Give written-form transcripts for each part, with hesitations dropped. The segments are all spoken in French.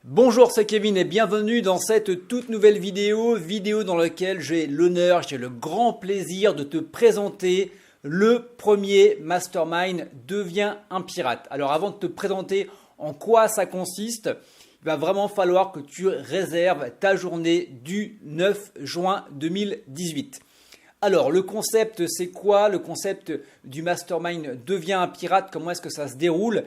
Bonjour, c'est Kevin et bienvenue dans cette toute nouvelle vidéo dans laquelle j'ai le grand plaisir de te présenter le premier mastermind Deviens un pirate. Alors avant de te présenter en quoi ça consiste, il va vraiment falloir que tu réserves ta journée du 9 juin 2018. Alors le concept c'est quoi? Le concept du mastermind Deviens un pirate, comment est-ce que ça se déroule?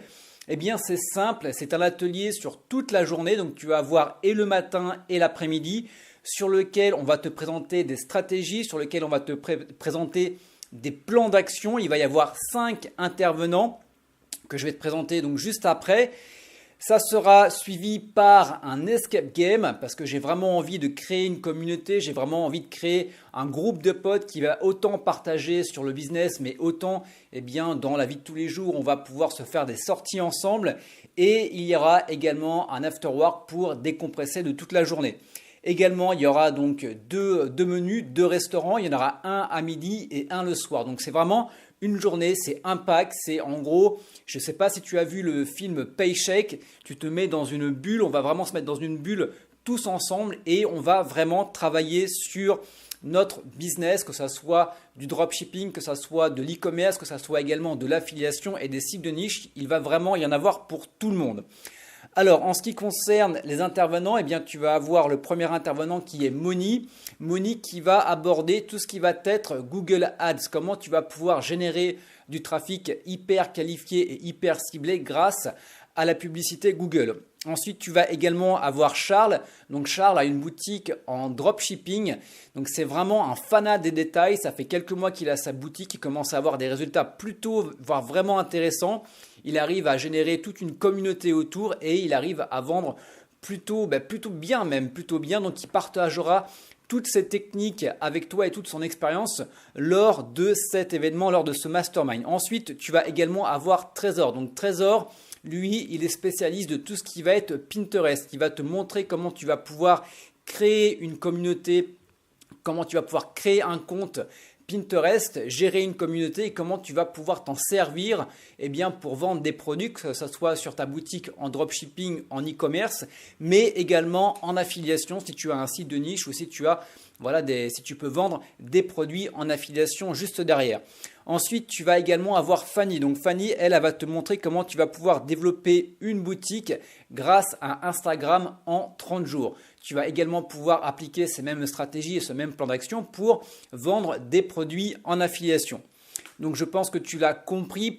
Eh bien, c'est simple, c'est un atelier sur toute la journée, donc tu vas avoir et le matin et l'après-midi, sur lequel on va te présenter des stratégies, sur lequel on va te présenter des plans d'action. Il va y avoir 5 intervenants que je vais te présenter donc juste après. Ça sera suivi par un escape game parce que j'ai vraiment envie de créer une communauté, j'ai vraiment envie de créer un groupe de potes qui va autant partager sur le business mais autant dans la vie de tous les jours, on va pouvoir se faire des sorties ensemble et il y aura également un after work pour décompresser de toute la journée. Également, il y aura donc deux menus, 2 restaurants, il y en aura un à midi et un le soir. Donc c'est vraiment une journée, c'est un pack, c'est en gros, je ne sais pas si tu as vu le film Paycheck, tu te mets dans une bulle, on va vraiment se mettre dans une bulle tous ensemble et on va vraiment travailler sur notre business, que ce soit du dropshipping, que ce soit de l'e-commerce, que ce soit également de l'affiliation et des sites de niche. Il va vraiment y en avoir pour tout le monde. Alors, en ce qui concerne les intervenants, tu vas avoir le premier intervenant qui est Moni. Moni qui va aborder tout ce qui va être Google Ads, comment tu vas pouvoir générer du trafic hyper qualifié et hyper ciblé grâce à la publicité Google. Ensuite, tu vas également avoir Charles. Donc, Charles a une boutique en dropshipping. Donc, c'est vraiment un fanat des détails. Ça fait quelques mois qu'il a sa boutique. Il commence à avoir des résultats plutôt, voire vraiment intéressants. Il arrive à générer toute une communauté autour et il arrive à vendre plutôt bien. Donc, il partagera toutes ces techniques avec toi et toute son expérience lors de cet événement, lors de ce mastermind. Ensuite, tu vas également avoir Trésor. Donc, Trésor, lui, il est spécialiste de tout ce qui va être Pinterest, qui va te montrer comment tu vas pouvoir créer une communauté, comment tu vas pouvoir créer un compte Pinterest, gérer une communauté et comment tu vas pouvoir t'en servir pour vendre des produits, que ce soit sur ta boutique en dropshipping, en e-commerce, mais également en affiliation si tu as un site de niche ou si tu as si tu peux vendre des produits en affiliation juste derrière. Ensuite, tu vas également avoir Fanny. Donc Fanny, elle va te montrer comment tu vas pouvoir développer une boutique grâce à Instagram en 30 jours. Tu vas également pouvoir appliquer ces mêmes stratégies et ce même plan d'action pour vendre des produits en affiliation. Donc je pense que tu l'as compris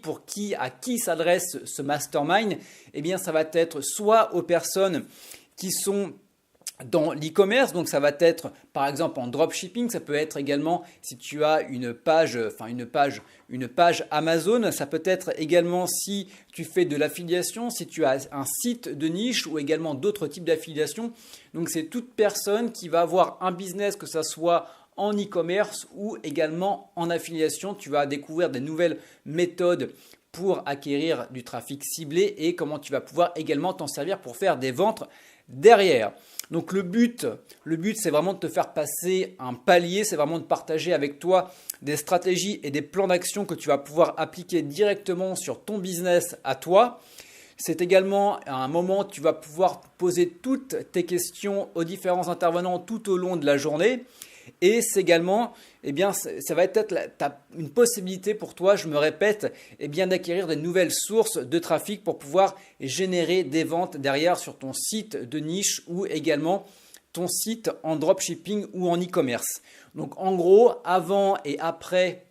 à qui s'adresse ce mastermind. Ça va être soit aux personnes qui sont dans l'e-commerce, donc ça va être par exemple en dropshipping, ça peut être également si tu as une page Amazon, ça peut être également si tu fais de l'affiliation, si tu as un site de niche ou également d'autres types d'affiliation. Donc c'est toute personne qui va avoir un business, que ça soit en e-commerce ou également en affiliation. Tu vas découvrir des nouvelles méthodes pour acquérir du trafic ciblé et comment tu vas pouvoir également t'en servir pour faire des ventes derrière. Donc le but c'est vraiment de te faire passer un palier, c'est vraiment de partager avec toi des stratégies et des plans d'action que tu vas pouvoir appliquer directement sur ton business à toi. C'est également un moment où tu vas pouvoir poser toutes tes questions aux différents intervenants tout au long de la journée. Et c'est également, ça va être une possibilité pour toi, je me répète, d'acquérir de nouvelles sources de trafic pour pouvoir générer des ventes derrière sur ton site de niche ou également ton site en dropshipping ou en e-commerce. Donc en gros, avant et après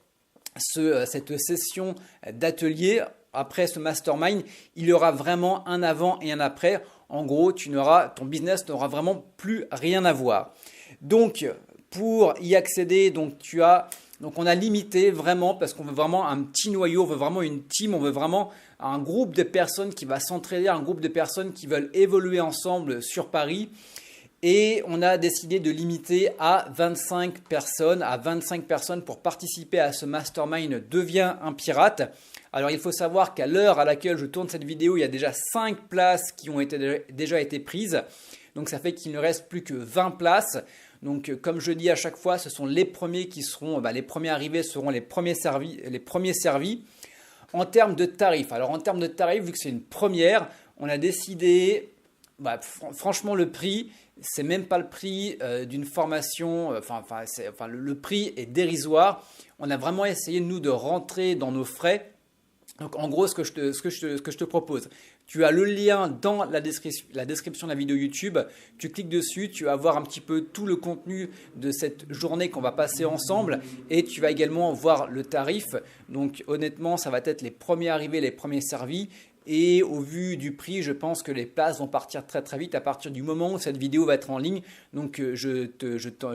cette session d'atelier, après ce mastermind, il y aura vraiment un avant et un après. En gros, ton business n'aura vraiment plus rien à voir. Donc, pour y accéder, on a limité vraiment parce qu'on veut vraiment un petit noyau, on veut vraiment une team, on veut vraiment un groupe de personnes qui va s'entraider, un groupe de personnes qui veulent évoluer ensemble sur Paris. Et on a décidé de limiter à 25 personnes pour participer à ce mastermind Deviens un pirate. Alors il faut savoir qu'à l'heure à laquelle je tourne cette vidéo, il y a déjà 5 places qui ont déjà été prises. Donc ça fait qu'il ne reste plus que 20 places. Donc comme je dis à chaque fois, ce sont les premiers qui seront, les premiers arrivés seront les premiers servis. En termes de tarifs, vu que c'est une première, on a décidé Bah, franchement, le prix, c'est même pas le prix d'une formation. Le prix est dérisoire. On a vraiment essayé, nous, de rentrer dans nos frais. Donc, en gros, ce que je te propose, tu as le lien dans la description de la vidéo YouTube. Tu cliques dessus, tu vas voir un petit peu tout le contenu de cette journée qu'on va passer ensemble et tu vas également voir le tarif. Donc, honnêtement, ça va être les premiers arrivés, les premiers servis. Et au vu du prix, je pense que les places vont partir très très vite à partir du moment où cette vidéo va être en ligne. Donc je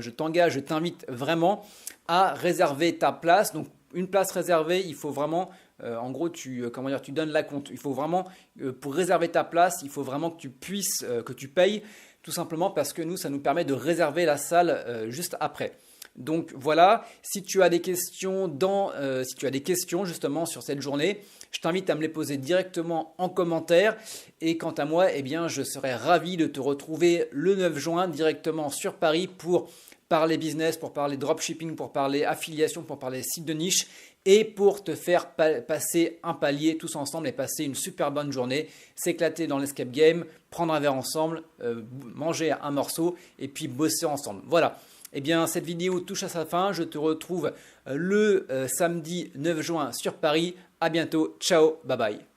t'engage, je t'invite vraiment à réserver ta place. Donc une place réservée, il faut vraiment, en gros, tu donnes la compte. Il faut vraiment, pour réserver ta place, il faut vraiment que tu puisses, que tu payes, tout simplement parce que nous, ça nous permet de réserver la salle juste après. Donc voilà, si tu as des questions justement sur cette journée, je t'invite à me les poser directement en commentaire. Et quant à moi, eh bien, je serai ravi de te retrouver le 9 juin directement sur Paris pour parler business, pour parler dropshipping, pour parler affiliation, pour parler site de niche et pour te faire passer un palier tous ensemble et passer une super bonne journée, s'éclater dans l'escape game, prendre un verre ensemble, manger un morceau et puis bosser ensemble. Voilà. Eh bien, cette vidéo touche à sa fin. Je te retrouve le samedi 9 juin sur Paris. À bientôt. Ciao. Bye bye.